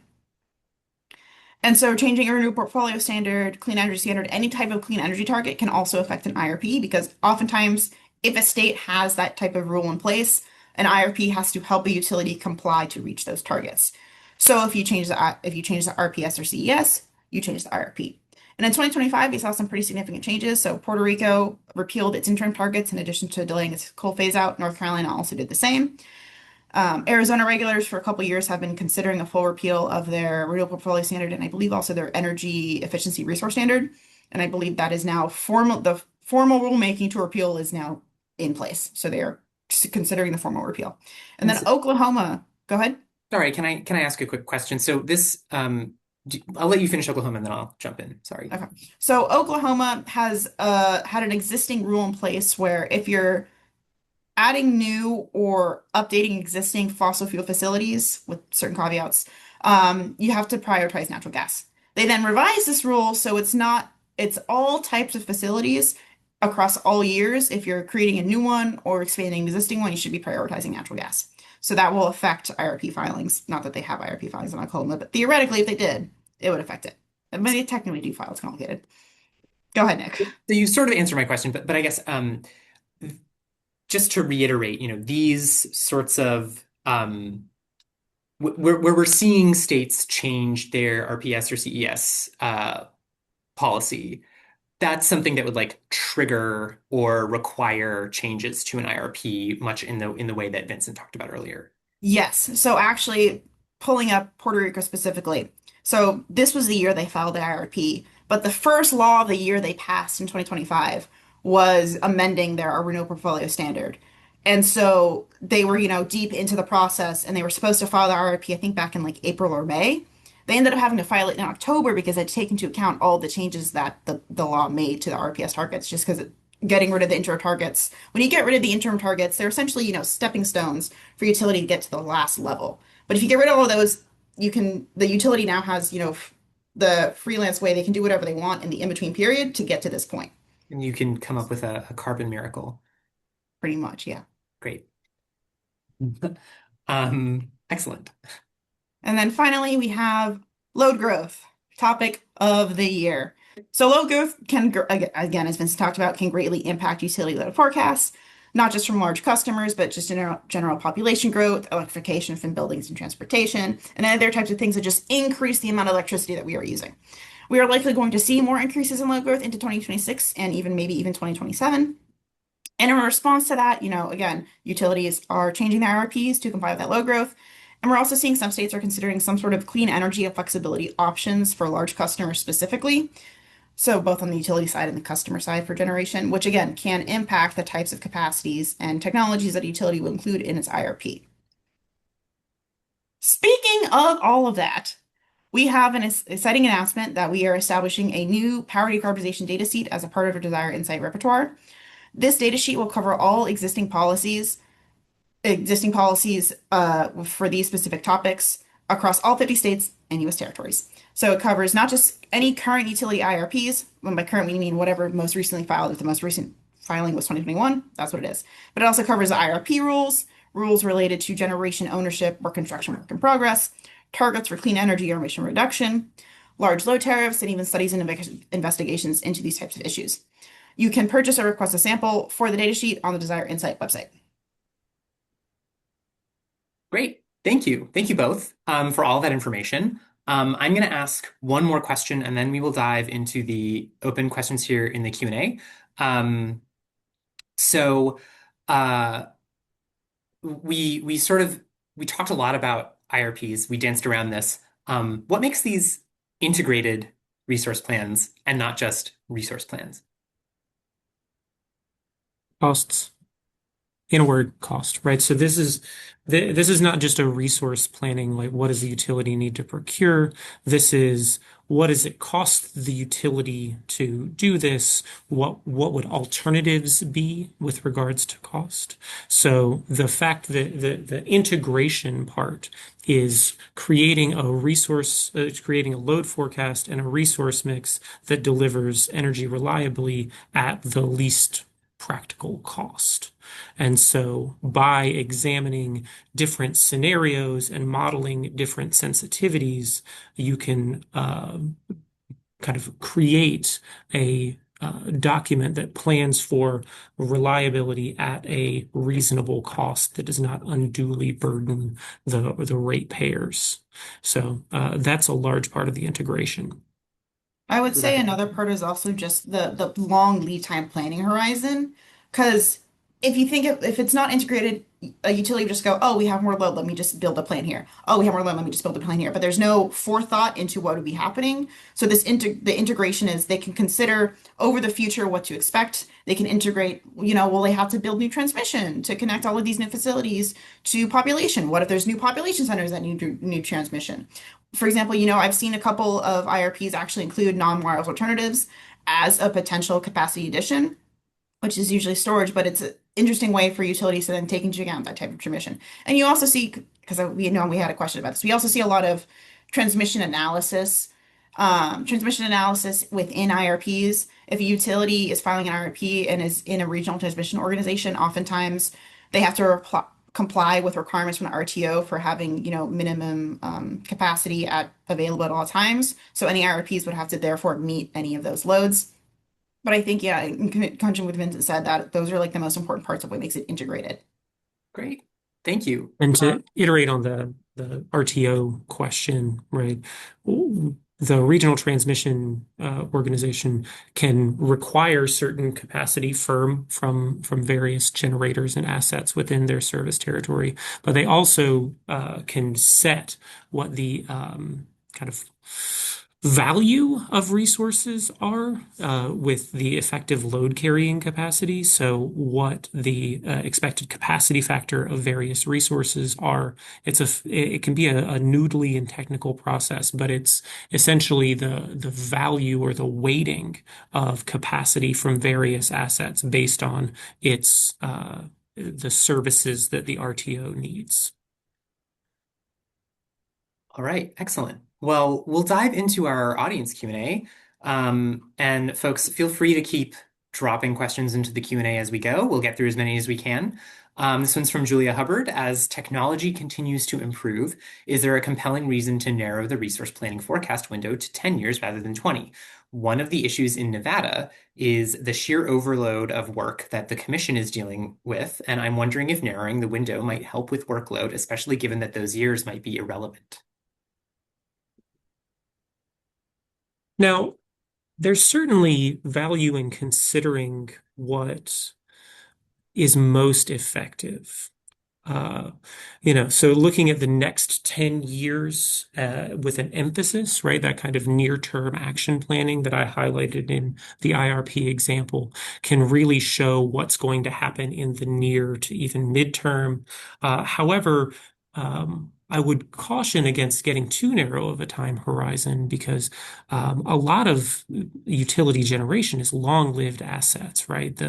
And so changing a renewable portfolio standard, clean energy standard, any type of clean energy target can also affect an IRP because oftentimes if a state has that type of rule in place, an IRP has to help a utility comply to reach those targets. So if you change the RPS or CES, you change the IRP. And in 2025, we saw some pretty significant changes. So Puerto Rico repealed its interim targets in addition to delaying its coal phase out. North Carolina also did the same. Arizona regulators for a couple years have been considering a full repeal of their renewable portfolio standard and I believe also their energy efficiency resource standard. And I believe that is now the formal rulemaking to repeal is now in place. So they are considering the formal repeal. And then Oklahoma, go ahead. Sorry, can I ask a quick question? So this I'll let you finish Oklahoma and then I'll jump in. Sorry. Okay. So Oklahoma has had an existing rule in place where if you're adding new or updating existing fossil fuel facilities with certain caveats, you have to prioritize natural gas. They then revised this rule so it's all types of facilities across all years. If you're creating a new one or expanding an existing one, you should be prioritizing natural gas. So that will affect IRP filings. Not that they have IRP filings in Oklahoma, but theoretically, if they did, it would affect it. But they technically do file. It's complicated. Go ahead, Nick. So you sort of answered my question, but I guess just to reiterate, these sorts of where we're seeing states change their RPS or CES policy, that's something that would like trigger or require changes to an IRP, much in the way that Vincent talked about earlier. Yes. So actually, pulling up Puerto Rico specifically. So this was the year they filed the IRP, but the first law of the year they passed in 2025 was amending their renewable portfolio standard. And so they were, deep into the process and they were supposed to file the IRP, I think back in like April or May. They ended up having to file it in October because it take into account all the changes that the law made to the RPS targets, just because getting rid of the interim targets. When you get rid of the interim targets, they're essentially, stepping stones for utility to get to the last level. But if you get rid of all of those, the utility now has, the freelance way they can do whatever they want in the in-between period to get to this point. And you can come up with a carbon miracle. Pretty much, yeah. Great. Excellent. And then finally, we have load growth, topic of the year. So load growth can, again, as Vincent talked about, can greatly impact utility load forecasts. not just from large customers, but just general population growth, electrification from buildings and transportation, and other types of things that just increase the amount of electricity that we are using. We are likely going to see more increases in load growth into 2026 and even 2027. And in response to that, again, utilities are changing their IRPs to comply with that load growth. And we're also seeing some states are considering some sort of clean energy and flexibility options for large customers specifically. So both on the utility side and the customer side for generation, which again can impact the types of capacities and technologies that a utility will include in its IRP. Speaking of all of that, we have an exciting announcement that we are establishing a new power decarbonization data sheet as a part of our Desire Insight repertoire. This data sheet will cover all for these specific topics across all 50 states and U.S. territories. So it covers not just any current utility IRPs, when by current we mean whatever most recently filed, if the most recent filing was 2021, that's what it is. But it also covers the IRP rules, rules related to generation ownership or construction work in progress, targets for clean energy or emission reduction, large load tariffs, and even studies and investigations into these types of issues. You can purchase or request a sample for the datasheet on the Desire Insight website. Great. Thank you. Thank you both for all that information. I'm going to ask one more question, and then we will dive into the open questions here in the Q&A. So we talked a lot about IRPs. We danced around this. What makes these integrated resource plans and not just resource plans? Costs. In a word, cost, right? So this is not just a resource planning, like what does the utility need to procure? This is what does it cost the utility to do this? What would alternatives be with regards to cost? So the fact that the integration part is creating a load forecast and a resource mix that delivers energy reliably at the least practical cost. And so by examining different scenarios and modeling different sensitivities, you can kind of create a document that plans for reliability at a reasonable cost that does not unduly burden the ratepayers. So that's a large part of the integration. I would say Rebecca? another part is also just the long lead time planning horizon. Because if it's not integrated, a utility would just go, oh, we have more load, let me just build a plan here. Oh, we have more load, let me just build a plan here. But there's no forethought into what would be happening. So the integration is they can consider over the future what to expect. They can integrate, will they have to build new transmission to connect all of these new facilities to population? What if there's new population centers that need new transmission? For example, I've seen a couple of IRPs actually include non-wireless alternatives as a potential capacity addition, which is usually storage, but it's an interesting way for utilities to then take into account that type of transmission. And you also see, because we had a question about this, we also see a lot of transmission analysis, within IRPs. If a utility is filing an IRP and is in a regional transmission organization, oftentimes they have to comply with requirements from the RTO for having, minimum capacity available at all times. So any IRPs would have to therefore meet any of those loads. But I think, yeah, in conjunction with Vincent said that those are like the most important parts of what makes it integrated. Great. Thank you. And to iterate on the RTO question, right? The regional transmission organization can require certain capacity from various generators and assets within their service territory, but they also can set what the kind of value of resources are with the effective load carrying capacity. So what the expected capacity factor of various resources are. It can be a noodly and technical process, but it's essentially the value or the weighting of capacity from various assets based on the services that the RTO needs. All right, excellent. Well, we'll dive into our audience Q&A. And folks, feel free to keep dropping questions into the Q&A as we go. We'll get through as many as we can. This one's from Julia Hubbard. As technology continues to improve, is there a compelling reason to narrow the resource planning forecast window to 10 years rather than 20? One of the issues in Nevada is the sheer overload of work that the commission is dealing with, and I'm wondering if narrowing the window might help with workload, especially given that those years might be irrelevant. Now, there's certainly value in considering what is most effective. Uh, so looking at the next 10 years with an emphasis, right? That kind of near-term action planning that I highlighted in the IRP example can really show what's going to happen in the near to even midterm. However, I would caution against getting too narrow of a time horizon because a lot of utility generation is long-lived assets, right?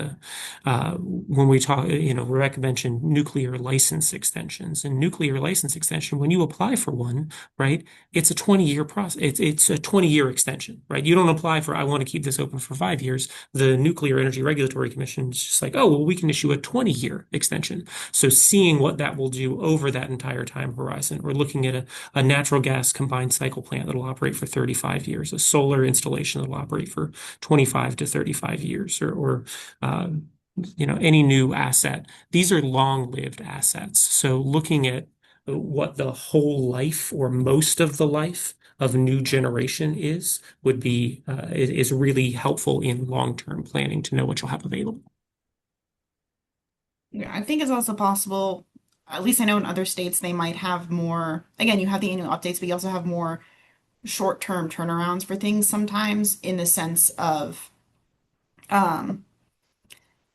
When we talk, Rebecca mentioned nuclear license extensions, and nuclear license extension, when you apply for one, right, it's a 20-year process. It's a 20-year extension, right? You don't apply for, I want to keep this open for 5 years. The Nuclear Energy Regulatory Commission is just like, oh, well, we can issue a 20-year extension. So seeing what that will do over that entire time horizon, we're looking at a natural gas combined cycle plant that'll operate for 35 years, a solar installation that'll operate for 25 to 35 years, or any new asset. These are long-lived assets. So looking at what the whole life or most of the life of new generation is really helpful in long-term planning to know what you'll have available. Yeah, I think it's also possible, at least I know in other states they might have more, again, you have the annual updates, but you also have more short-term turnarounds for things sometimes in the sense of um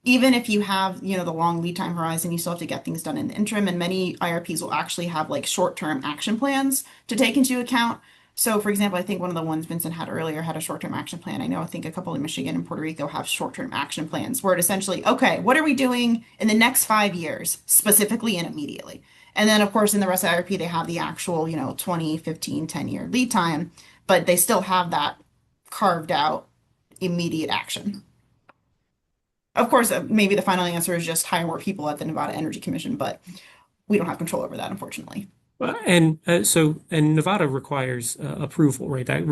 even if you have, the long lead time horizon, you still have to get things done in the interim, and many IRPs will actually have like short-term action plans to take into account. So, for example, I think one of the ones Vincent had earlier had a short-term action plan. I think a couple in Michigan and Puerto Rico have short-term action plans where it essentially, okay, what are we doing in the next 5 years, specifically and immediately? And then, of course, in the rest of IRP, they have the actual, 20, 15, 10-year lead time, but they still have that carved out immediate action. Of course, maybe the final answer is just hire more people at the Nevada Energy Commission, but we don't have control over that, unfortunately. And Nevada requires approval, right? That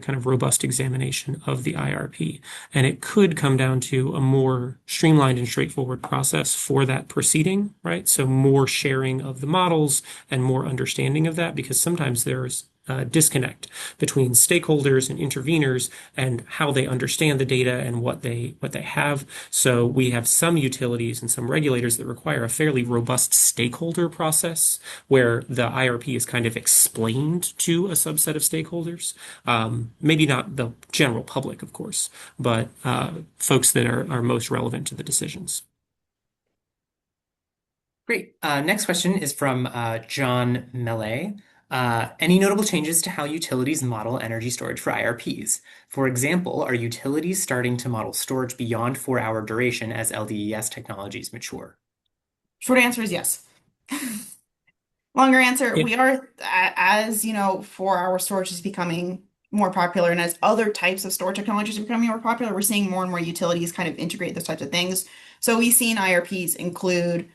kind of robust examination of the IRP. And it could come down to a more streamlined and straightforward process for that proceeding, right? So more sharing of the models and more understanding of that, because sometimes there's disconnect between stakeholders and interveners and how they understand the data and what they have. So we have some utilities and some regulators that require a fairly robust stakeholder process where the IRP is kind of explained to a subset of stakeholders. Maybe not the general public, of course, but folks that are most relevant to the decisions. Great. Next question is from John Mellet. Any notable changes to how utilities model energy storage for IRPs? For example, are utilities starting to model storage beyond 4-hour duration as LDES technologies mature? Short answer is yes. Longer answer, Yeah. we are, as 4-hour storage is becoming more popular, and as other types of storage technologies are becoming more popular, we're seeing more and more utilities kind of integrate those types of things. So we've seen IRPs include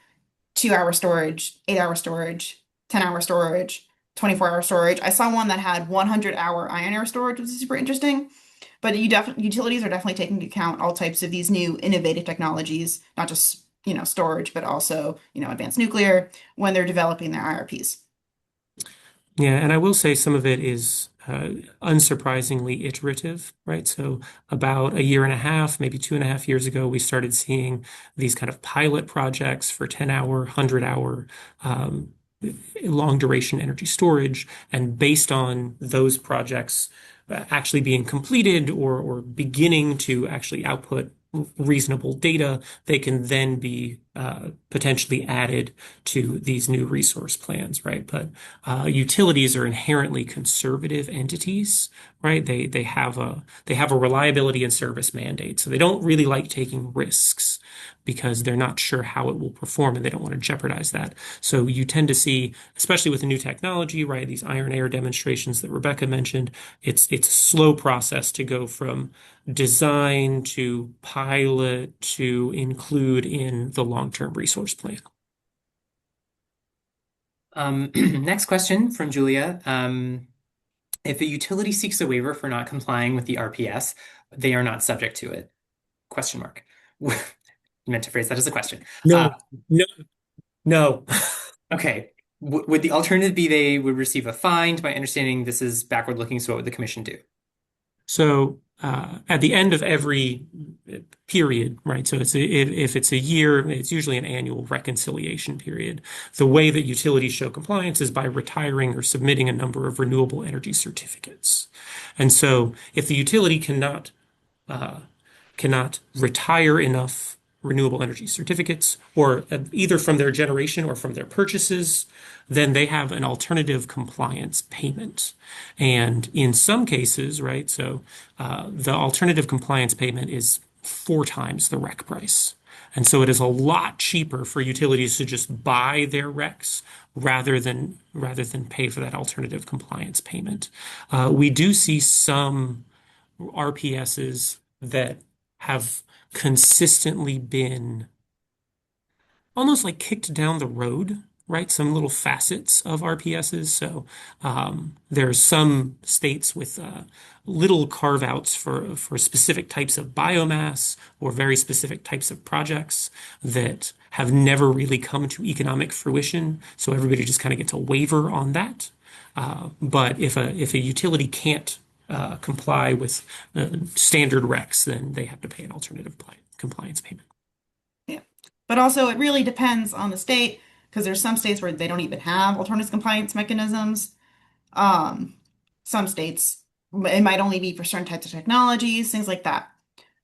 2-hour storage, 8-hour storage, 10-hour storage, 24-hour storage. I saw one that had 100-hour iron air storage, which is super interesting. But utilities are definitely taking into account all types of these new innovative technologies, not just, storage, but also, advanced nuclear when they're developing their IRPs. Yeah, and I will say some of it is unsurprisingly iterative, right? So about a year and a half, maybe 2.5 years ago, we started seeing these kind of pilot projects for 10-hour, 100-hour long duration energy storage. And based on those projects actually being completed or beginning to actually output reasonable data, they can then be potentially added to these new resource plans, right? But utilities are inherently conservative entities, right? They have a reliability and service mandate, so they don't really like taking risks. because they're not sure how it will perform and they don't want to jeopardize that. So you tend to see, especially with the new technology, right, these iron air demonstrations that Rebecca mentioned, it's a slow process to go from design to pilot to include in the long-term resource plan. Next question from Julia. If a utility seeks a waiver for not complying with the RPS, they are not subject to it. Question mark. Meant to phrase that as a question. Uh, No, no, no. okay. Would the alternative be they would receive a fine? To my understanding, this is backward looking, so what would the commission do? So at the end of every period, right? So if it's a year, it's usually an annual reconciliation period. The way that utilities show compliance is by retiring or submitting a number of renewable energy certificates. And so if the utility uh, cannot retire enough renewable energy certificates, or either from their generation or from their purchases, then they have an alternative compliance payment. And in some cases, right, so the alternative compliance payment is 4 times the REC price. And so it is a lot cheaper for utilities to just buy their RECs rather than pay for that alternative compliance payment. We do see some RPSs that have consistently been almost like kicked down the road, right? Some little facets of RPSs. So there's some states with little carve outs for specific types of biomass or very specific types of projects that have never really come to economic fruition. So everybody just kind of gets a waiver on that. But if a utility can't comply with standard recs, then they have to pay an alternative compliance payment. Yeah. But also, it really depends on the state because there's some states where they don't even have alternative compliance mechanisms. Um, some states, it might only be for certain types of technologies, things like that.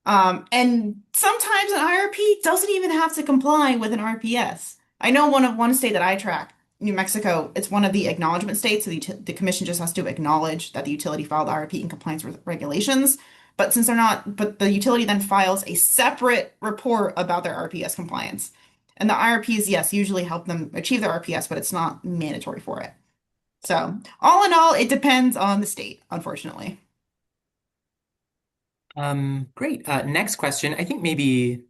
And sometimes an IRP doesn't even have to comply with an RPS. I know one state that I track, New Mexico, it's one of the acknowledgement states, so the commission just has to acknowledge that the utility filed the IRP in compliance with regulations. But since they're not, but the utility then files a separate report about their RPS compliance. And the IRPs, yes, usually help them achieve their RPS, but it's not mandatory for it. So, all in all, it depends on the state, unfortunately. Great. Next question. I think maybe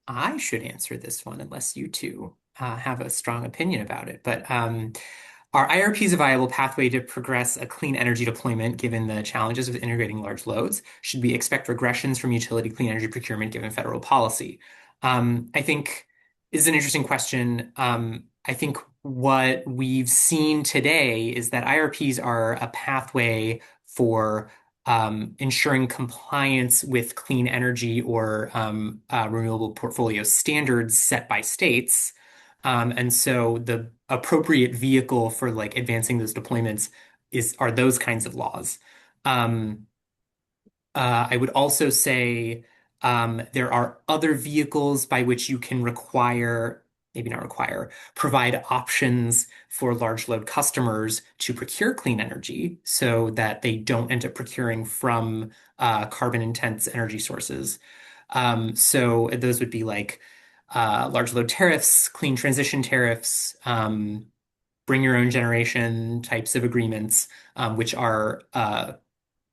I should answer this one unless you two have a strong opinion about it. But are IRPs a viable pathway to progress a clean energy deployment given the challenges with integrating large loads? Should we expect regressions from utility clean energy procurement given federal policy? I think is an interesting question. I think what we've seen today is that IRPs are a pathway for ensuring compliance with clean energy or renewable portfolio standards set by states. And so the appropriate vehicle for like advancing those deployments are those kinds of laws. Um, I would also say there are other vehicles by which you can require, maybe not require, provide options for large load customers to procure clean energy so that they don't end up procuring from carbon intense energy sources. So those would be like large load tariffs, clean transition tariffs, bring your own generation types of agreements, which are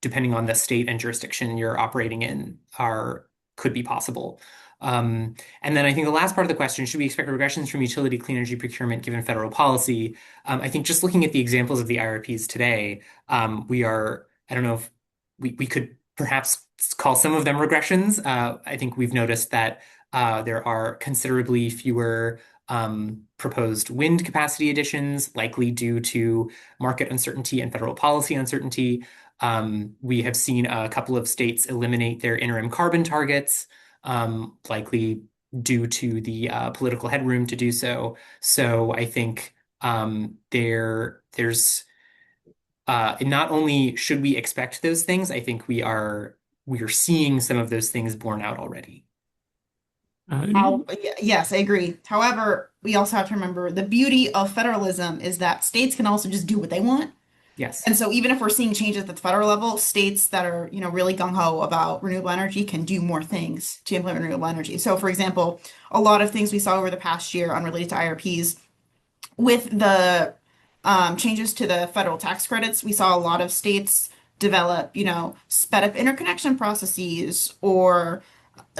depending on the state and jurisdiction you're operating in, are could be possible. And then I think the last part of the question, should we expect regressions from utility clean energy procurement given federal policy? I think just looking at the examples of the IRPs today, I don't know if we could perhaps call some of them regressions. I think we've noticed that there are considerably fewer proposed wind capacity additions, likely due to market uncertainty and federal policy uncertainty. We have seen a couple of states eliminate their interim carbon targets, likely due to the political headroom to do so. So I think there's not only should we expect those things, I think we are seeing some of those things borne out already. Yes, I agree. However, we also have to remember the beauty of federalism is that states can also just do what they want. Yes. And so even if we're seeing changes at the federal level, states that are, really gung-ho about renewable energy can do more things to implement renewable energy. So for example, a lot of things we saw over the past year unrelated to IRPs with the changes to the federal tax credits, we saw a lot of states develop, sped up interconnection processes or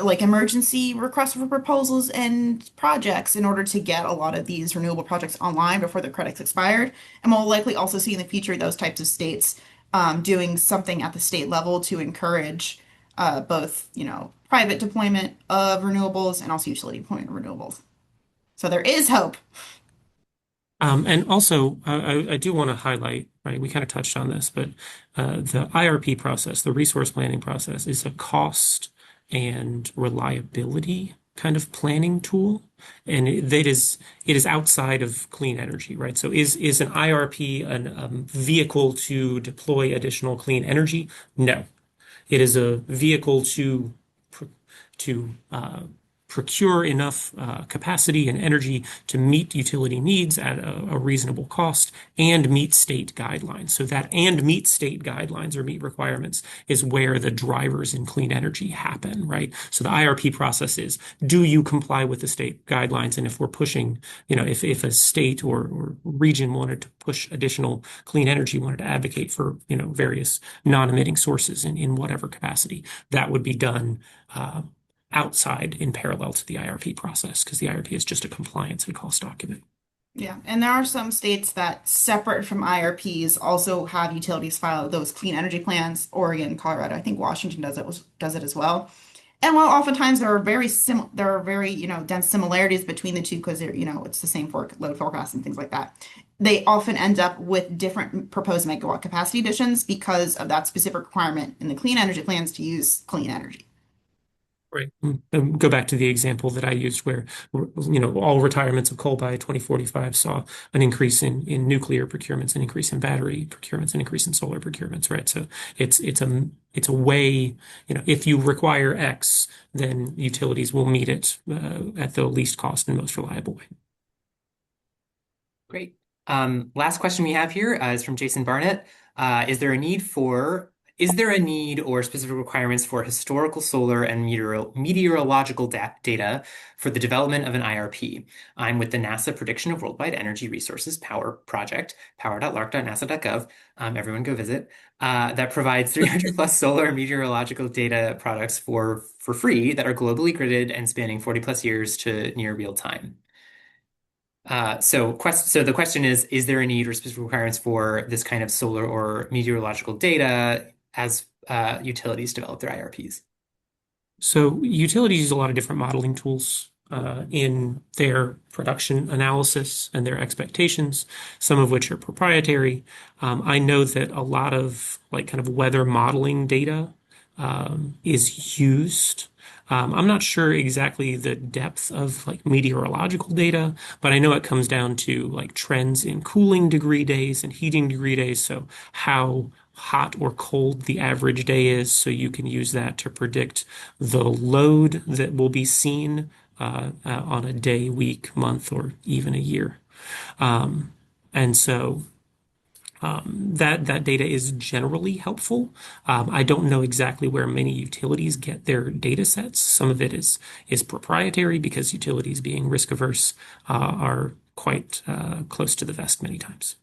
like emergency requests for proposals and projects in order to get a lot of these renewable projects online before the credits expired. And we'll likely also see in the future those types of states doing something at the state level to encourage both, private deployment of renewables and also utility deployment of renewables. So there is hope. And also, I do want to highlight, right, we kind of touched on this, but the IRP process, the resource planning process, is a cost and reliability kind of planning tool. And it is outside of clean energy, right? So is an IRP an vehicle to deploy additional clean energy? No. It is a vehicle to procure enough capacity and energy to meet utility needs at a reasonable cost and meet state guidelines. So that and meet state guidelines or meet requirements is where the drivers in clean energy happen, right? So the IRP process is, do you comply with the state guidelines? And if we're pushing, if a state or region wanted to push additional clean energy, wanted to advocate for, various non-emitting sources in whatever capacity, that would be done outside in parallel to the IRP process because the IRP is just a compliance and cost document. Yeah, and there are some states that, separate from IRPs, also have utilities file those clean energy plans. Oregon, Colorado, I think Washington does it as well. And while oftentimes there are very, dense similarities between the two because it's the same for load forecast and things like that. They often end up with different proposed megawatt capacity additions because of that specific requirement in the clean energy plans to use clean energy. Right. Go back to the example that I used where, all retirements of coal by 2045 saw an increase in nuclear procurements, an increase in battery procurements, an increase in solar procurements, right? So it's a way, if you require X, then utilities will meet it at the least cost and most reliable way. Great. Last question we have here is from Jason Barnett. Is there a need or specific requirements for historical solar and meteorological data for the development of an IRP? I'm with the NASA Prediction of Worldwide Energy Resources Power Project, power.larc.nasa.gov. Everyone go visit. That provides 300 plus solar and meteorological data products for free that are globally gridded and spanning 40 plus years to near real time. So the question is there a need or specific requirements for this kind of solar or meteorological data as utilities develop their IRPs? So utilities use a lot of different modeling tools in their production analysis and their expectations, some of which are proprietary. I know that a lot of like kind of weather modeling data is used. I'm not sure exactly the depth of like meteorological data, but I know it comes down to like trends in cooling degree days and heating degree days. So how hot or cold the average day is, so you can use that to predict the load that will be seen on a day, week, month, or even a year. And so that data is generally helpful. I don't know exactly where many utilities get their data sets. Some of it is proprietary because utilities, being risk averse, are quite close to the vest many times.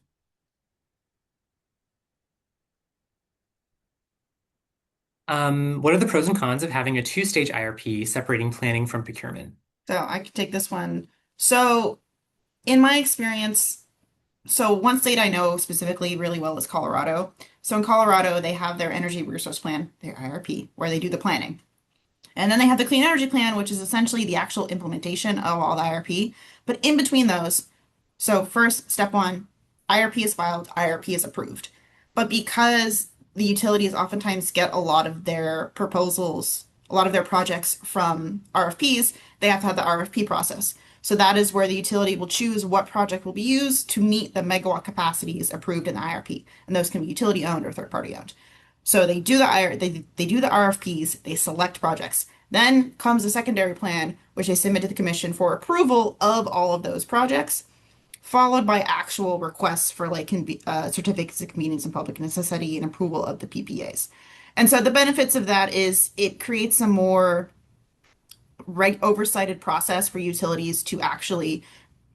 What are the pros and cons of having a two-stage IRP separating planning from procurement? So I could take this one. So in my experience, so one state I know specifically really well is Colorado. So in Colorado, they have their energy resource plan, their IRP, where they do the planning. And then they have the clean energy plan, which is essentially the actual implementation of all the IRP. But in between those, so first, step one, IRP is filed, IRP is approved. But because the utilities oftentimes get a lot of their proposals, a lot of their projects from RFPs, they have to have the RFP process. So that is where the utility will choose what project will be used to meet the megawatt capacities approved in the IRP. And those can be utility owned or third party owned. So they do the RFPs, they select projects. Then comes the secondary plan, which they submit to the commission for approval of all of those projects. followed by actual requests for like certificates of convenience and public necessity and approval of the PPAs. And so the benefits of that is it creates a more oversighted process for utilities to actually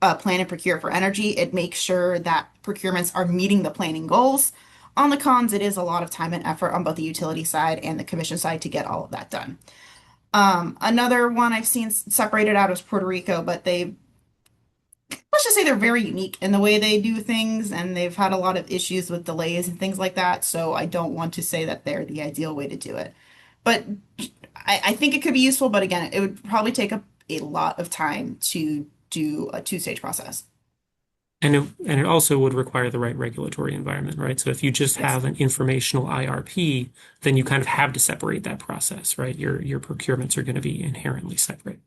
plan and procure for energy. It makes sure that procurements are meeting the planning goals. On the cons, it is a lot of time and effort on both the utility side and the commission side to get all of that done. Another one I've seen separated out is Puerto Rico, but let's just say they're very unique in the way they do things, and they've had a lot of issues with delays and things like that. So I don't want to say that they're the ideal way to do it. But I think it could be useful, but again, it would probably take a lot of time to do a two-stage process. And it also would require the right regulatory environment, right? So if you just Yes. have an informational IRP, then you kind of have to separate that process, right? Your procurements are going to be inherently separate.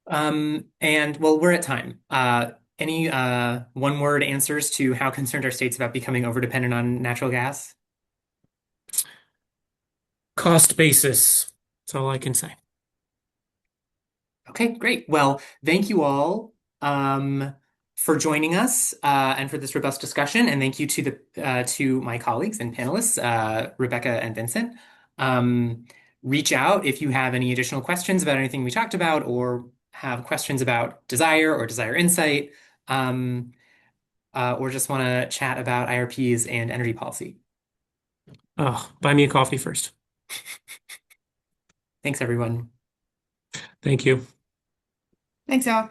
And well, we're at time. Any one word answers to how concerned are states about becoming overdependent on natural gas? Cost basis. That's all I can say. Okay, great. Well, thank you all for joining us and for this robust discussion. And thank you to the to my colleagues and panelists, Rebecca and Vincent. Reach out if you have any additional questions about anything we talked about, or have questions about Desire or Desire Insight, um, or just want to chat about IRPs and energy policy. Oh, buy me a coffee first. Thanks, everyone. Thank you. Thanks, y'all.